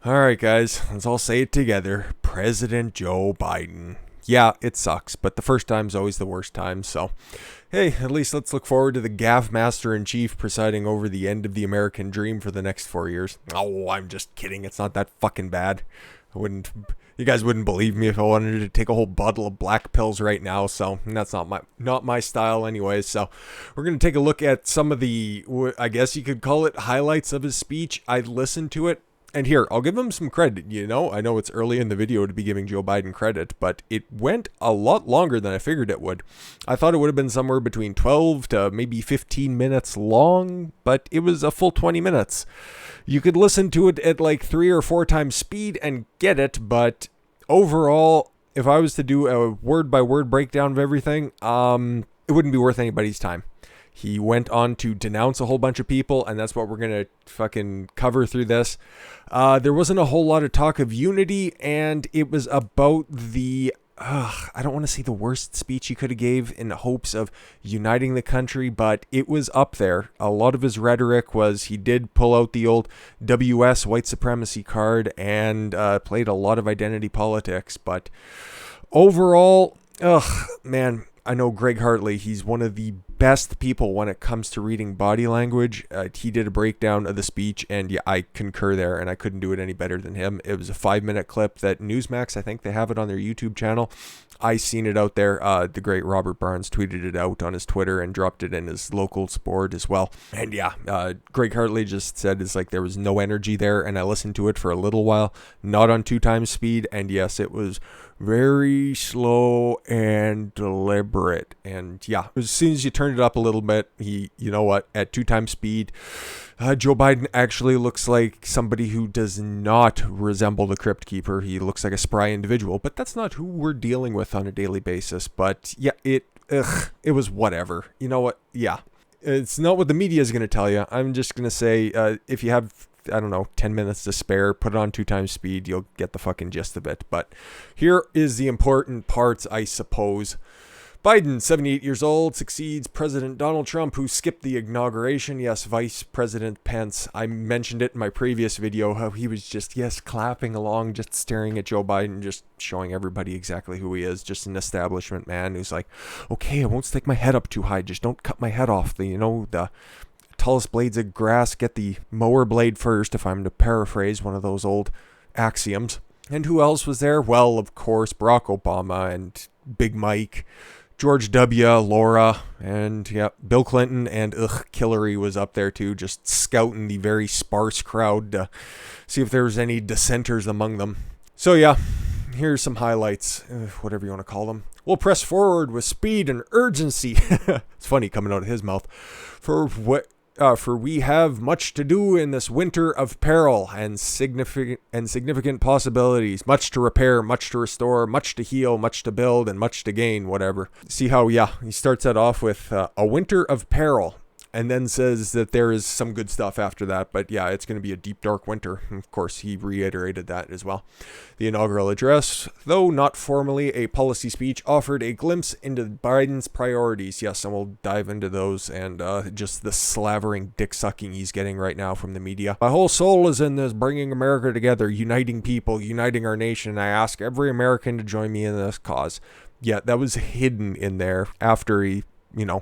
All right, guys, let's all say it together. President Joe Biden. Yeah, it sucks, but the first time's always the worst time, so hey, at least let's look forward to the gaff master in chief presiding over the end of the American dream for the next 4 years. Oh, I'm just kidding. It's not that fucking bad. You guys wouldn't believe me if I wanted to take a whole bottle of black pills right now, so that's not my style anyways. So we're going to take a look at some of the, I guess you could call it, highlights of his speech. I listened to it. And here, I'll give him some credit, I know it's early in the video to be giving Joe Biden credit, but it went a lot longer than I figured it would. I thought it would have been somewhere between 12 to maybe 15 minutes long, but it was a full 20 minutes. You could listen to it at like 3 or 4 times speed and get it, but overall, if I was to do a word-by-word breakdown of everything, it wouldn't be worth anybody's time. He went on to denounce a whole bunch of people, and that's what we're going to fucking cover through this. There wasn't a whole lot of talk of unity, and it was about the... I don't want to say the worst speech he could have gave in hopes of uniting the country, but it was up there. A lot of his rhetoric was he did pull out the old WS white supremacy card and played a lot of identity politics, but overall, man... I know Greg Hartley, he's one of the best people when it comes to reading body language. He did a breakdown of the speech, and yeah, I concur there, and I couldn't do it any better than him. It was a 5-minute clip that Newsmax, I think they have it on their YouTube channel. I seen it out there. The great Robert Barnes tweeted it out on his Twitter and dropped it in his local board as well. And yeah, Greg Hartley just said it's like there was no energy there, and I listened to it for a little while, not on 2 times speed, and yes, it was very slow and deliberate. And yeah, as soon as you turn it up a little bit, at 2 times speed, Joe Biden actually looks like somebody who does not resemble the Crypt Keeper. He looks like a spry individual, but that's not who we're dealing with on a daily basis. But yeah, it was whatever. You know what? Yeah, it's not what the media is going to tell you. I'm just going to say, if you have, 10 minutes to spare, put it on 2 times speed, you'll get the fucking gist of it. But here is the important parts, I suppose. Biden, 78 years old, succeeds President Donald Trump, who skipped the inauguration. Yes, Vice President Pence. I mentioned it in my previous video, how he was just, clapping along, just staring at Joe Biden, just showing everybody exactly who he is. Just an establishment man who's like, okay, I won't stick my head up too high. Just don't cut my head off. The tallest blades of grass get the mower blade first, if I'm to paraphrase one of those old axioms. And who else was there? Well, of course, Barack Obama and Big Mike, George W., Laura, and Bill Clinton, and Hillary was up there too, just scouting the very sparse crowd to see if there was any dissenters among them. So yeah, here's some highlights, whatever you want to call them. We'll press forward with speed and urgency. It's funny coming out of his mouth. For we have much to do in this winter of peril and significant possibilities, much to repair, much to restore, much to heal, much to build, and much to gain, whatever. See how, he starts that off with a winter of peril, and then says that there is some good stuff after that. But yeah, it's going to be a deep, dark winter. Of course, he reiterated that as well. The inaugural address, though not formally a policy speech, offered a glimpse into Biden's priorities. Yes, and we'll dive into those and just the slavering dick sucking he's getting right now from the media. My whole soul is in this, bringing America together, uniting people, uniting our nation. I ask every American to join me in this cause. Yeah, that was hidden in there after he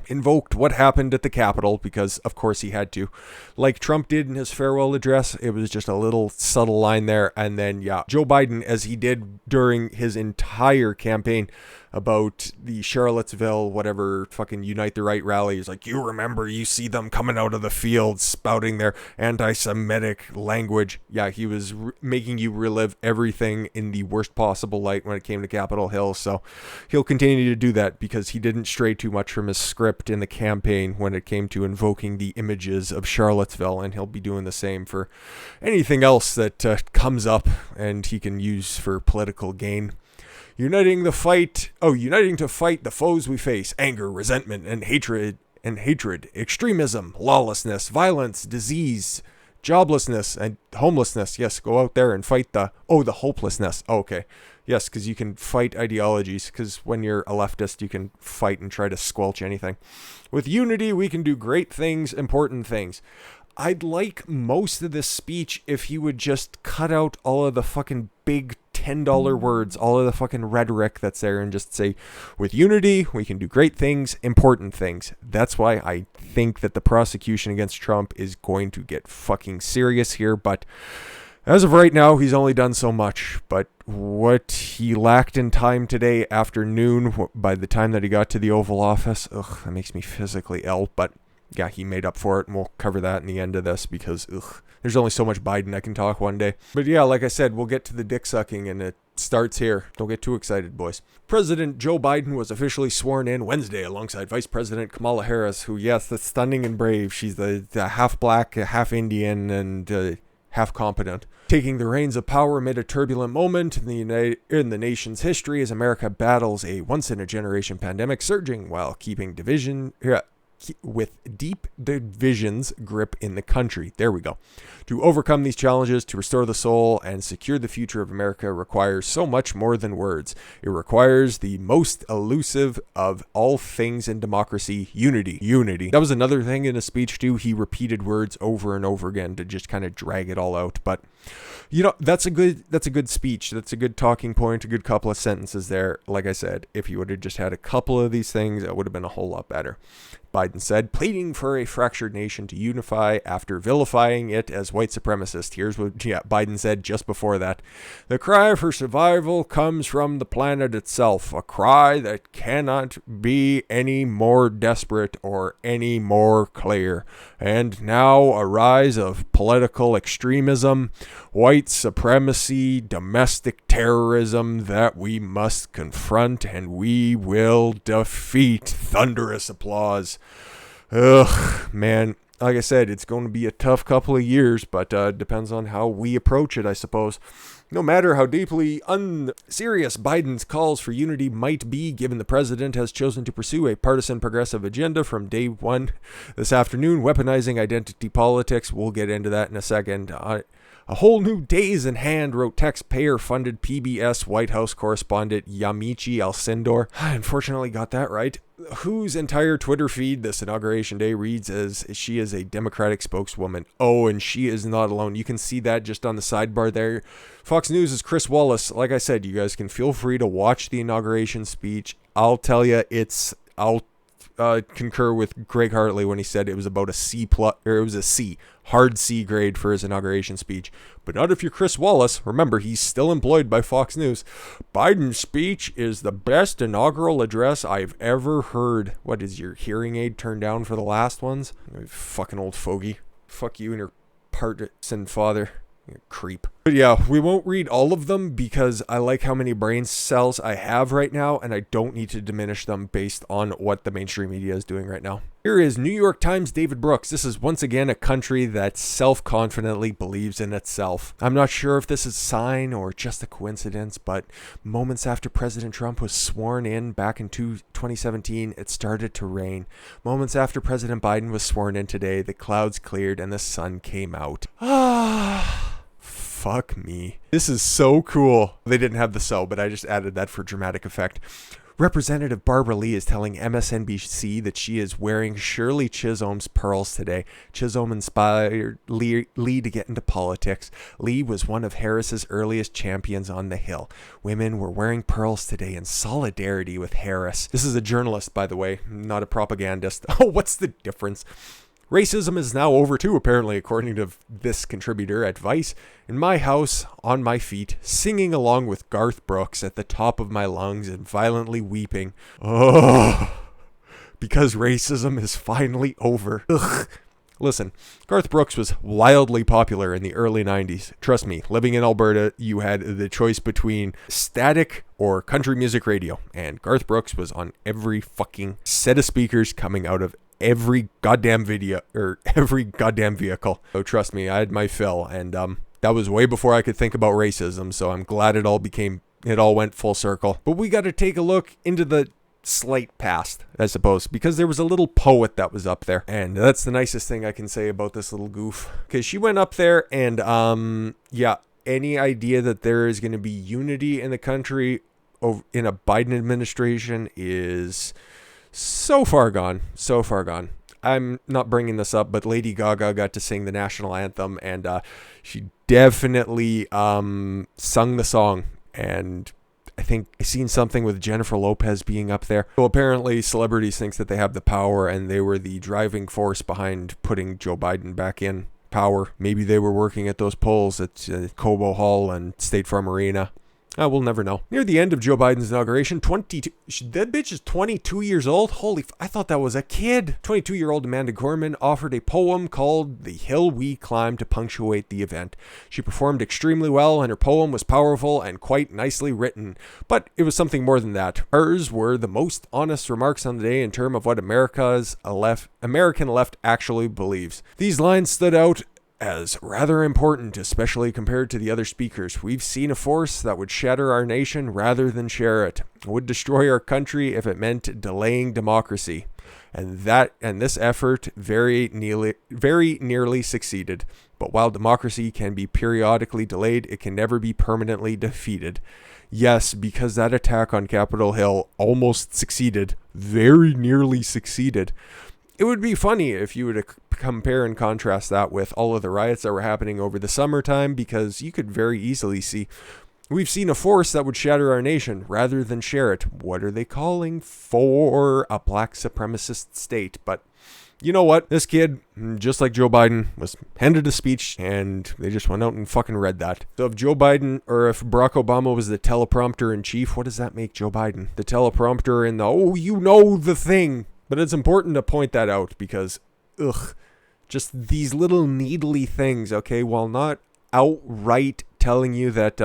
invoked what happened at the Capitol, because of course he had to. Like Trump did in his farewell address, it was just a little subtle line there. And then, Joe Biden, as he did during his entire campaign about the Charlottesville, whatever, fucking Unite the Right rally, he's like, you see them coming out of the field spouting their anti-Semitic language. Yeah, he was making you relive everything in the worst possible light when it came to Capitol Hill. So he'll continue to do that because he didn't stray too much from his script in the campaign when it came to invoking the images of Charlottesville, and he'll be doing the same for anything else that comes up and he can use for political gain. Uniting to fight the foes we face: anger, resentment, and hatred, extremism, lawlessness, violence, disease, joblessness, and homelessness. Yes, go out there and fight the hopelessness. Oh, okay. Yes, because you can fight ideologies, because when you're a leftist, you can fight and try to squelch anything. With unity, we can do great things, important things. I'd like most of this speech if he would just cut out all of the fucking big $10 words, all of the fucking rhetoric that's there, and just say, with unity, we can do great things, important things. That's why I think that the prosecution against Trump is going to get fucking serious here, but as of right now, he's only done so much. But what he lacked in time today afternoon, by the time that he got to the Oval Office, that makes me physically ill, but yeah, he made up for it, and we'll cover that in the end of this because, there's only so much Biden I can talk one day. But yeah, like I said, we'll get to the dick sucking, and it starts here. Don't get too excited, boys. President Joe Biden was officially sworn in Wednesday alongside Vice President Kamala Harris, who, yes, that's stunning and brave. She's the half black, half Indian, and half competent. Taking the reins of power amid a turbulent moment in the nation's history as America battles a once-in-a-generation pandemic surging while keeping with deep divisions grip in the country. There we go. To overcome these challenges, to restore the soul, and secure the future of America requires so much more than words. It requires the most elusive of all things in democracy, unity. Unity. That was another thing in his speech too. He repeated words over and over again to just kind of drag it all out. But that's a good speech. That's a good talking point, a good couple of sentences there. Like I said, if you would have just had a couple of these things, it would have been a whole lot better. Biden said, pleading for a fractured nation to unify after vilifying it as white supremacist. Here's what Biden said just before that. The cry for survival comes from the planet itself, a cry that cannot be any more desperate or any more clear. And now a rise of political extremism, white supremacy, domestic terrorism that we must confront and we will defeat. Thunderous applause. Ugh, man. Like I said, it's going to be a tough couple of years, but depends on how we approach it, I suppose. No matter how deeply unserious Biden's calls for unity might be, given the president has chosen to pursue a partisan progressive agenda from day one this afternoon, weaponizing identity politics. We'll get into that in a second. A whole new day's in hand, wrote taxpayer-funded PBS White House correspondent Yamiche Alcindor. I unfortunately got that right. Whose entire Twitter feed this Inauguration Day reads as she is a Democratic spokeswoman. Oh, and she is not alone. You can see that just on the sidebar there. Fox News' Chris Wallace. Like I said, you guys can feel free to watch the inauguration speech. I'll tell you, I'll concur with Greg Hartley when he said it was about a C+, or it was a C, hard C grade for his inauguration speech. But not if you're Chris Wallace. Remember, he's still employed by Fox News. Biden's speech is the best inaugural address I've ever heard. What, is your hearing aid turned down for the last ones? You fucking old fogey. Fuck you and your partisan father. You creep. But yeah, we won't read all of them because I like how many brain cells I have right now, and I don't need to diminish them based on what the mainstream media is doing right now. Here is New York Times David Brooks. This is once again a country that self-confidently believes in itself. I'm not sure if this is a sign or just a coincidence, but moments after President Trump was sworn in back in 2017, it started to rain. Moments after President Biden was sworn in today, the clouds cleared and the sun came out. Fuck me. This is so cool. They didn't have the so, but I just added that for dramatic effect. Representative Barbara Lee is telling MSNBC that she is wearing Shirley Chisholm's pearls today. Chisholm inspired Lee to get into politics. Lee was one of Harris's earliest champions on the Hill. Women were wearing pearls today in solidarity with Harris. This is a journalist, by the way, not a propagandist. Oh, what's the difference? Racism is now over too, apparently, according to this contributor at Vice. In my house, on my feet, singing along with Garth Brooks at the top of my lungs and violently weeping. Oh, because racism is finally over. Ugh. Listen, Garth Brooks was wildly popular in the early 90s. Trust me, living in Alberta, you had the choice between static or country music radio. And Garth Brooks was on every fucking set of speakers coming out of every goddamn video or every goddamn vehicle. So trust me, I had my fill, and that was way before I could think about racism, so I'm glad it all went full circle. But we got to take a look into the slight past, I suppose, because there was a little poet that was up there, and that's the nicest thing I can say about this little goof, because she went up there and yeah, any idea that there is going to be unity in the country in a Biden administration is so far gone. I'm not bringing this up, but Lady Gaga got to sing the national anthem, and she definitely sung the song. And I think I seen something with Jennifer Lopez being up there. Well, apparently celebrities think that they have the power, and they were the driving force behind putting Joe Biden back in power. Maybe they were working at those polls at Cobo Hall and State Farm Arena. We'll never know. Near the end of Joe Biden's inauguration, that bitch is 22 years old. I thought that was a kid. 22-year-old Amanda Gorman offered a poem called The Hill We Climb to punctuate the event. She performed extremely well, and her poem was powerful and quite nicely written. But it was something more than that. Hers were the most honest remarks on the day in terms of what American left actually believes. These lines stood out as rather important, especially compared to the other speakers. We've seen a force that would shatter our nation rather than share it. It would destroy our country if it meant delaying democracy. And this effort very nearly succeeded. But while democracy can be periodically delayed, it can never be permanently defeated. Yes, because that attack on Capitol Hill almost succeeded, very nearly succeeded. It would be funny if you were to compare and contrast that with all of the riots that were happening over the summertime, because you could very easily see we've seen a force that would shatter our nation rather than share it. What are they calling for? A black supremacist state. But you know what? This kid, just like Joe Biden, was handed a speech, and they just went out and fucking read that. So if Joe Biden, or if Barack Obama was the teleprompter in chief, what does that make Joe Biden? The teleprompter in the thing. But it's important to point that out because, just these little needly things, okay, while not outright telling you that,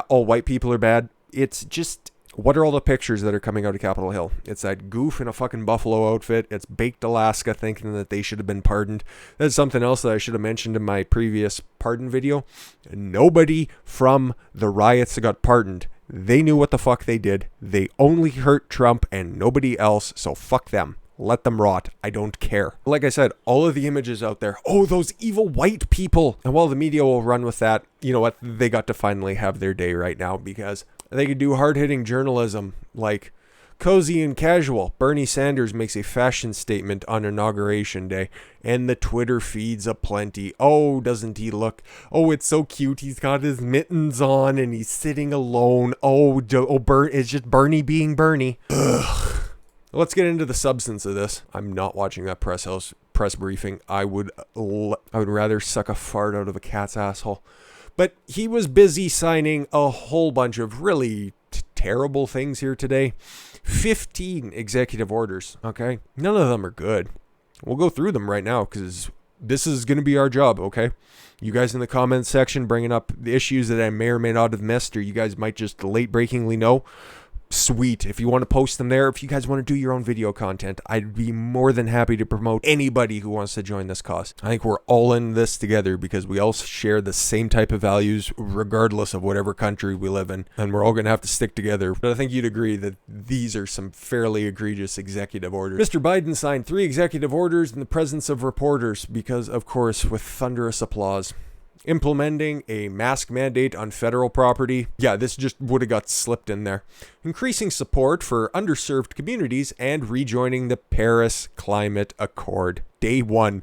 all white people are bad, it's just, what are all the pictures that are coming out of Capitol Hill? It's that goof in a fucking buffalo outfit. It's baked Alaska thinking that they should have been pardoned. That's something else that I should have mentioned in my previous pardon video. Nobody from the riots got pardoned. They knew what the fuck they did. They only hurt Trump and nobody else, so fuck them. Let them rot. I don't care. Like I said, all of the images out there, those evil white people. And while the media will run with that, you know what? They got to finally have their day right now because they could do hard-hitting journalism like cozy and casual. Bernie Sanders makes a fashion statement on Inauguration Day, and the Twitter feeds aplenty. Oh, doesn't he look? Oh, it's so cute. He's got his mittens on, and he's sitting alone. It's just Bernie being Bernie. Ugh. Let's get into the substance of this. I'm not watching that press briefing. I would rather suck a fart out of a cat's asshole. But he was busy signing a whole bunch of really terrible things here today. 15 executive orders, okay? None of them are good. We'll go through them right now because this is going to be our job, okay? You guys in the comments section bringing up the issues that I may or may not have missed, or you guys might just late-breakingly know. Sweet. If you want to post them there, if you guys want to do your own video content, I'd be more than happy to promote anybody who wants to join this cause. I think we're all in this together because we all share the same type of values regardless of whatever country we live in, and we're all going to have to stick together. But I think you'd agree that these are some fairly egregious executive orders. Mr. Biden signed 3 executive orders in the presence of reporters because, of course, with thunderous applause. Implementing a mask mandate on federal property. Yeah, this just would have got slipped in there. Increasing support for underserved communities and rejoining the Paris Climate Accord. Day 1,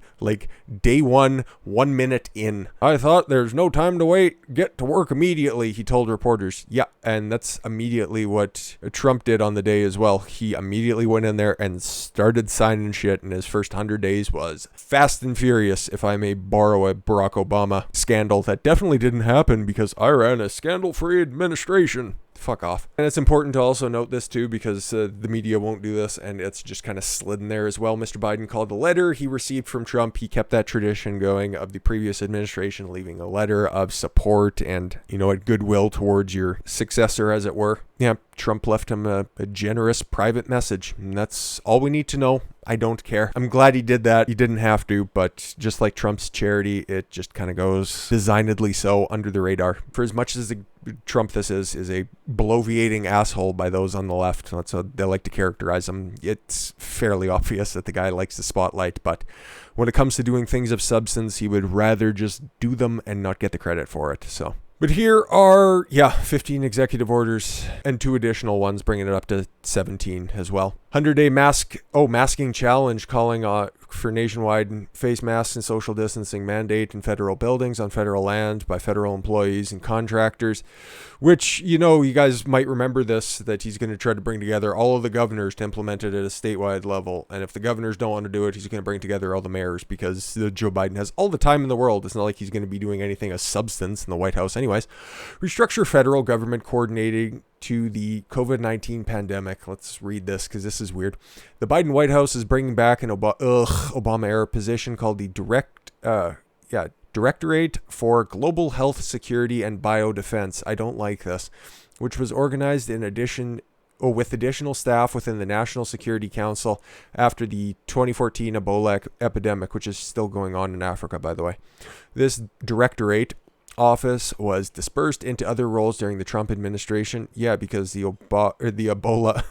1 minute in. I thought there's no time to wait. Get to work immediately, he told reporters. Yeah, and that's immediately what Trump did on the day as well. He immediately went in there and started signing shit, and his first 100 days was fast and furious, if I may borrow a Barack Obama scandal that definitely didn't happen because I ran a scandal-free administration. Fuck off. And it's important to also note this too because the media won't do this and it's just kind of slid in there as well. Mr. Biden called the letter he received from Trump. He kept that tradition going of the previous administration leaving a letter of support and, goodwill towards your successor, as it were. Yeah, Trump left him a generous private message, and that's all we need to know. I don't care. I'm glad he did that. He didn't have to, but just like Trump's charity, it just kind of goes designedly so under the radar. For as much as Trump this is a bloviating asshole by those on the left. That's how they like to characterize him. It's fairly obvious that the guy likes the spotlight, but when it comes to doing things of substance, he would rather just do them and not get the credit for it. So, but here are, 15 executive orders and 2 additional ones, bringing it up to 17 as well. 100-day masking challenge calling for nationwide face masks and social distancing mandate in federal buildings on federal land by federal employees and contractors, which, you guys might remember this, that he's going to try to bring together all of the governors to implement it at a statewide level. And if the governors don't want to do it, he's going to bring together all the mayors, because Joe Biden has all the time in the world. It's not like he's going to be doing anything of substance in the White House anyways. Restructure federal government coordinating to the COVID-19 pandemic. Let's read this because this is weird. The Biden White House is bringing back an Obama-era position called the Directorate for Global Health Security and Biodefense. I don't like this. Which was organized with additional staff within the National Security Council after the 2014 Ebola epidemic, which is still going on in Africa, by the way. This directorate office was dispersed into other roles during the Trump administration. Yeah, because the Ebola,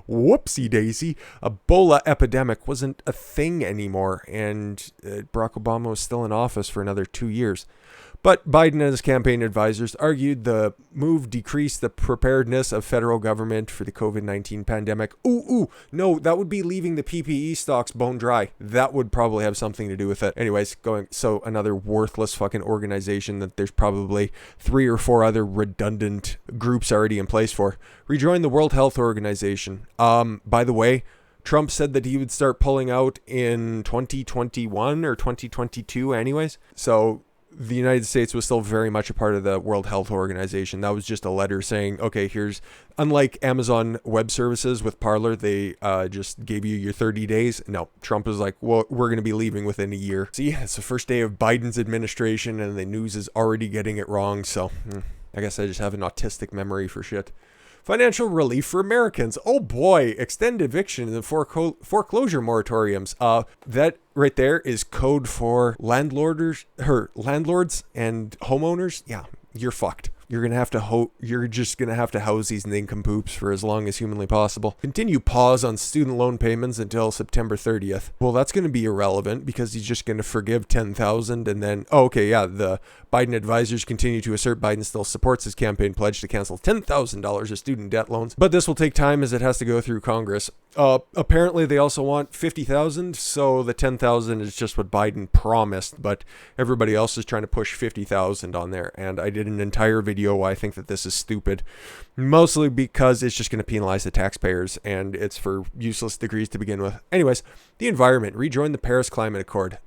whoopsie daisy, Ebola epidemic wasn't a thing anymore, and Barack Obama was still in office for another 2 years. But Biden and his campaign advisors argued the move decreased the preparedness of federal government for the COVID-19 pandemic. No, that would be leaving the PPE stocks bone dry. That would probably have something to do with it. Anyways, so another worthless fucking organization that there's probably 3 or 4 other redundant groups already in place for. Rejoin the World Health Organization. By the way, Trump said that he would start pulling out in 2021 or 2022 anyways. So the United States was still very much a part of the World Health Organization. That was just a letter saying, okay, unlike Amazon Web Services with Parler, they just gave you your 30 days. No, Trump was like, well, we're going to be leaving within a year. See, it's the first day of Biden's administration and the news is already getting it wrong. So I guess I just have an autistic memory for shit. Financial relief for Americans. Oh boy, extend eviction and foreclosure moratoriums. That right there is code for landlords and homeowners. Yeah, you're fucked. You're just gonna have to house these nincompoops for as long as humanly possible. Continue pause on student loan payments until September 30th. Well, that's gonna be irrelevant because he's just gonna forgive $10,000 and then the Biden advisors continue to assert Biden still supports his campaign pledge to cancel $10,000 of student debt loans, but this will take time as it has to go through Congress. Apparently they also want $50,000, so the $10,000 is just what Biden promised, but everybody else is trying to push $50,000 on there, and I did an entire video why I think that this is stupid, mostly because it's just going to penalize the taxpayers, and it's for useless degrees to begin with. Anyways, the environment, rejoin the Paris Climate Accord.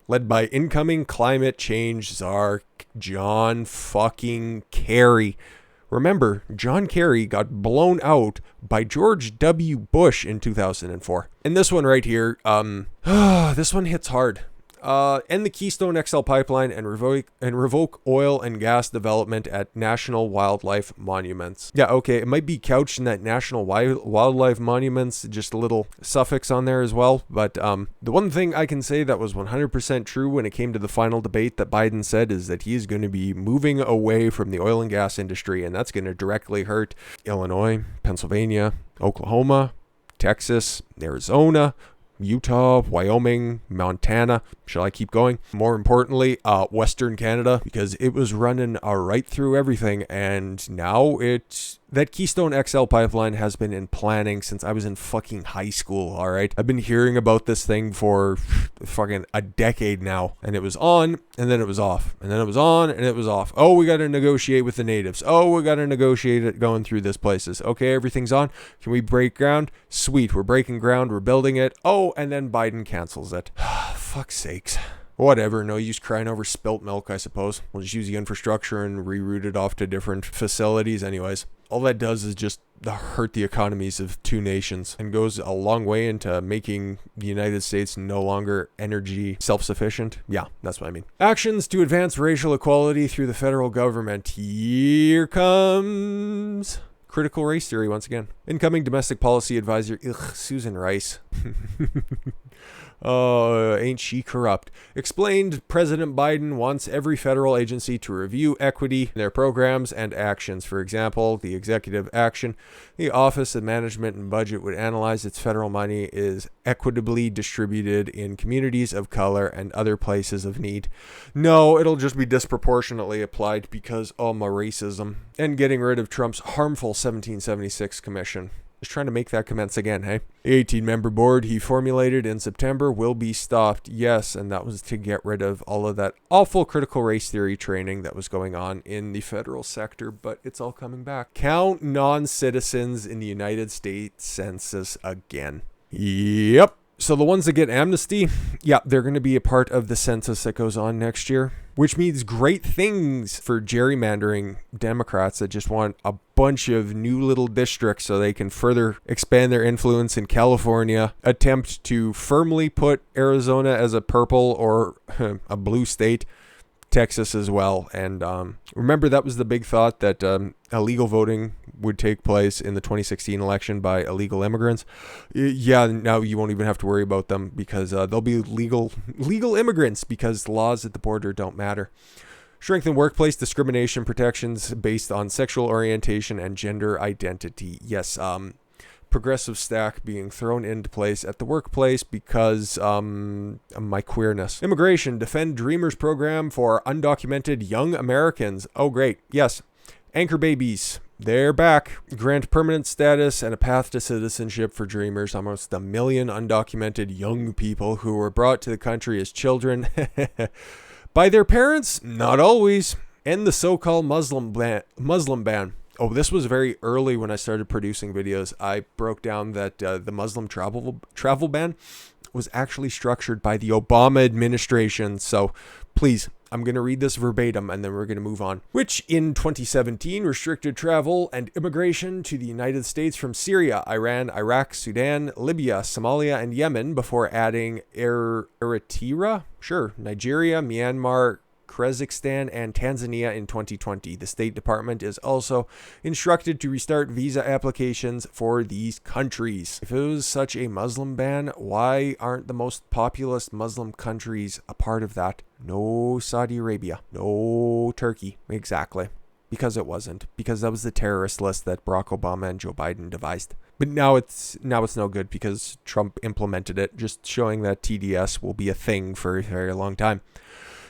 Led by incoming climate change czar John fucking Kerry. Remember, John Kerry got blown out by George W. Bush in 2004. And this one right here, this one hits hard. End the Keystone XL pipeline and revoke oil and gas development at national wildlife monuments. Yeah, okay, it might be couched in that national wildlife monuments, just a little suffix on there as well. But the one thing I can say that was 100% true when it came to the final debate that Biden said is that he is going to be moving away from the oil and gas industry, and that's going to directly hurt Illinois, Pennsylvania, Oklahoma, Texas, Arizona, Utah, Wyoming, Montana. Shall I keep going? More importantly, Western Canada, because it was running right through everything, and now that Keystone XL pipeline has been in planning since I was in fucking high school, all right? I've been hearing about this thing for fucking a decade now, and it was on, and then it was off, and then it was on, and it was off. Oh, we got to negotiate with the natives. Oh, we got to negotiate it going through this places. Okay, everything's on. Can we break ground? Sweet, we're breaking ground, we're building it. Oh, and then Biden cancels it. Fuck's sakes. Whatever, no use crying over spilt milk, I suppose. We'll just use the infrastructure and reroute it off to different facilities anyways. All that does is just hurt the economies of two nations and goes a long way into making the United States no longer energy self-sufficient. Yeah, that's what I mean. Actions to advance racial equality through the federal government. Here comes critical race theory once again. Incoming domestic policy advisor, Susan Rice. Oh, ain't she corrupt? Explained President Biden wants every federal agency to review equity in their programs and actions. For example, the executive action, the Office of Management and Budget would analyze its federal money is equitably distributed in communities of color and other places of need. No, it'll just be disproportionately applied because, my racism. And getting rid of Trump's harmful 1776 commission. Just trying to make that commence again, hey? The 18-member board he formulated in September will be stopped. Yes, and that was to get rid of all of that awful critical race theory training that was going on in the federal sector, but it's all coming back. Count non-citizens in the United States Census again. Yep. So the ones that get amnesty, yeah, they're going to be a part of the census that goes on next year, which means great things for gerrymandering Democrats that just want a bunch of new little districts so they can further expand their influence in California, attempt to firmly put Arizona as a purple or a blue state, Texas as well. And remember, that was the big thought, that illegal voting would take place in the 2016 election by illegal immigrants. Yeah, now you won't even have to worry about them because they'll be legal immigrants because laws at the border don't matter. Strengthen workplace discrimination protections based on sexual orientation and gender identity. Yes, progressive stack being thrown into place at the workplace because my queerness. Immigration, defend Dreamers program for undocumented young Americans. Oh, great. Yes. Anchor babies. They're back. Grant permanent status and a path to citizenship for Dreamers. Almost 1 million undocumented young people who were brought to the country as children by their parents. Not always. End the so-called Muslim ban. Oh, this was very early when I started producing videos. I broke down that the Muslim travel ban was actually structured by the Obama administration. So please, I'm going to read this verbatim and then we're going to move on. Which in 2017 restricted travel and immigration to the United States from Syria, Iran, Iraq, Sudan, Libya, Somalia, and Yemen before adding Eritrea, Nigeria, Myanmar, Kazakhstan, and Tanzania in 2020. The State Department is also instructed to restart visa applications for these countries. If it was such a Muslim ban, why aren't the most populous Muslim countries a part of that? No Saudi Arabia, no Turkey. Exactly. Because it wasn't. Because that was the terrorist list that Barack Obama and Joe Biden devised. But now it's no good because Trump implemented it, just showing that TDS will be a thing for a very long time.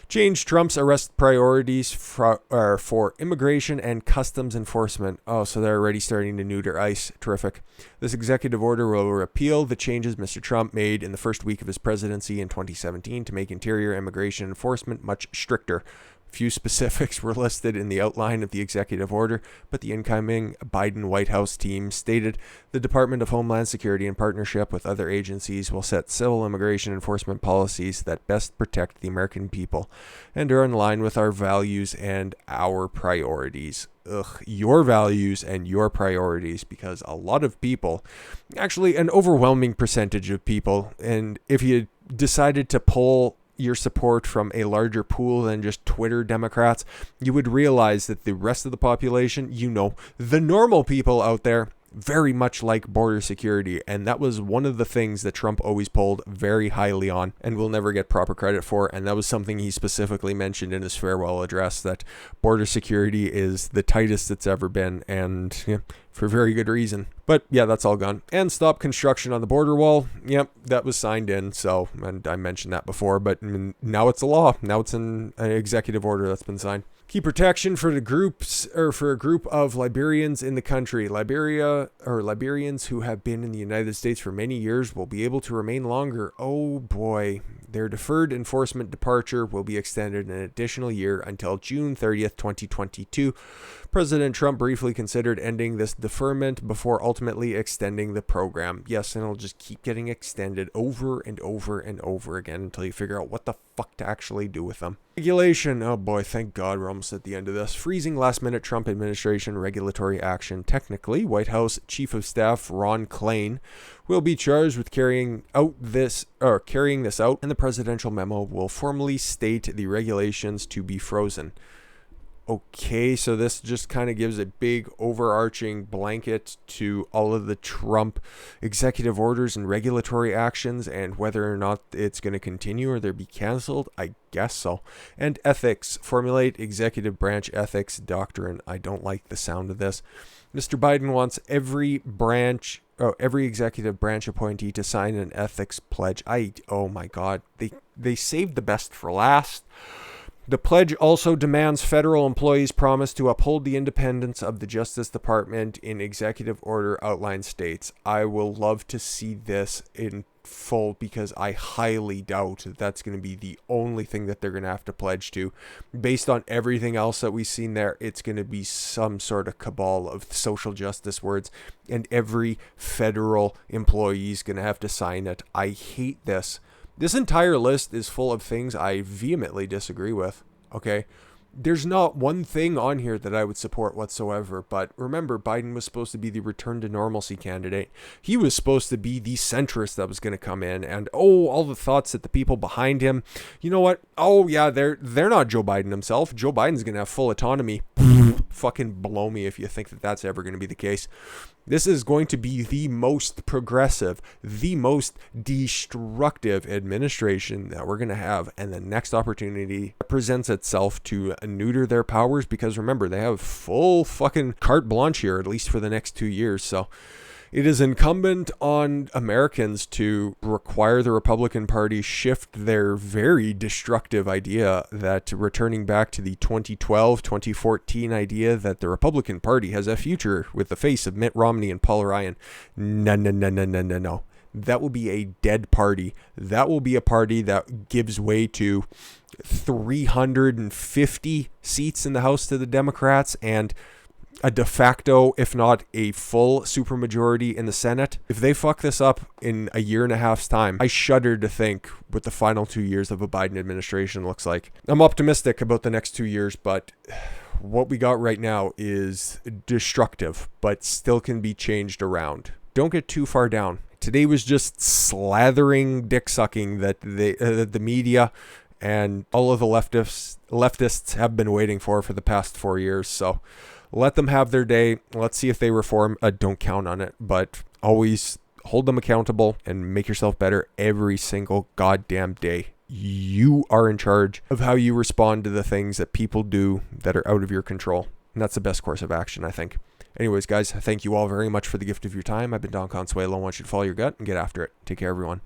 Change Trump's arrest priorities for immigration and customs enforcement. Oh, so they're already starting to neuter ICE. Terrific. This executive order will repeal the changes Mr. Trump made in the first week of his presidency in 2017 to make interior immigration enforcement much stricter. Few specifics were listed in the outline of the executive order, but the incoming Biden White House team stated the Department of Homeland Security, in partnership with other agencies, will set civil immigration enforcement policies that best protect the American people and are in line with our values and our priorities. Your values and your priorities, because a lot of people, actually an overwhelming percentage of people, and if you decided to poll your support from a larger pool than just Twitter Democrats, you would realize that the rest of the population, the normal people out there, very much like border security. And that was one of the things that Trump always polled very highly on and will never get proper credit for. And that was something he specifically mentioned in his farewell address, that border security is the tightest it's ever been, and for very good reason. But yeah, that's all gone. And stop construction on the border wall. Yep, that was signed in. So, and I mentioned that before, but now it's a law. Now it's an executive order that's been signed. Key protection for a group of Liberians in the country. Liberians who have been in the United States for many years will be able to remain longer. Oh boy. Their deferred enforcement departure will be extended an additional year until June 30th, 2022. President Trump briefly considered ending this deferment before ultimately extending the program. Yes, and it'll just keep getting extended over and over and over again until you figure out what the fuck to actually do with them. Regulation. Oh boy, thank God we're almost at the end of this. Freezing last-minute Trump administration regulatory action. Technically, White House Chief of Staff Ron Klain will be charged with carrying this out, and the presidential memo will formally state the regulations to be frozen. Okay, so this just kind of gives a big overarching blanket to all of the Trump executive orders and regulatory actions, and whether or not it's going to continue or they'll be canceled. I guess so. And ethics. Formulate executive branch ethics doctrine. I don't like the sound of this. Mr. Biden wants every executive branch appointee to sign an ethics pledge. Oh my God. They saved the best for last. The pledge also demands federal employees promise to uphold the independence of the Justice Department in executive order outlined states. I will love to see this in full because I highly doubt that that's going to be the only thing that they're going to have to pledge to. Based on everything else that we've seen there, it's going to be some sort of cabal of social justice words, and every federal employee is going to have to sign it. I hate this. This entire list is full of things I vehemently disagree with, okay? There's not one thing on here that I would support whatsoever, but remember, Biden was supposed to be the return to normalcy candidate. He was supposed to be the centrist that was going to come in, and all the thoughts that the people behind him, you know what? Oh yeah, they're not Joe Biden himself. Joe Biden's going to have full autonomy. Fucking blow me if you think that that's ever going to be the case. This is going to be the most progressive, the most destructive administration that we're going to have. And the next opportunity presents itself to neuter their powers, because remember, they have full fucking carte blanche here, at least for the next 2 years. So it is incumbent on Americans to require the Republican Party shift their very destructive idea that returning back to the 2012, 2014 idea that the Republican Party has a future with the face of Mitt Romney and Paul Ryan. No. That will be a dead party. That will be a party that gives way to 350 seats in the House to the Democrats and a de facto, if not a full supermajority in the Senate. If they fuck this up in a year and a half's time, I shudder to think what the final 2 years of a Biden administration looks like. I'm optimistic about the next 2 years, but what we got right now is destructive, but still can be changed around. Don't get too far down. Today was just slathering dick sucking that the media and all of the leftists have been waiting for the past 4 years. So let them have their day. Let's see if they reform. Don't count on it, but always hold them accountable and make yourself better every single goddamn day. You are in charge of how you respond to the things that people do that are out of your control. And that's the best course of action, I think. Anyways, guys, thank you all very much for the gift of your time. I've been Don Consuelo. I want you to follow your gut and get after it. Take care, everyone.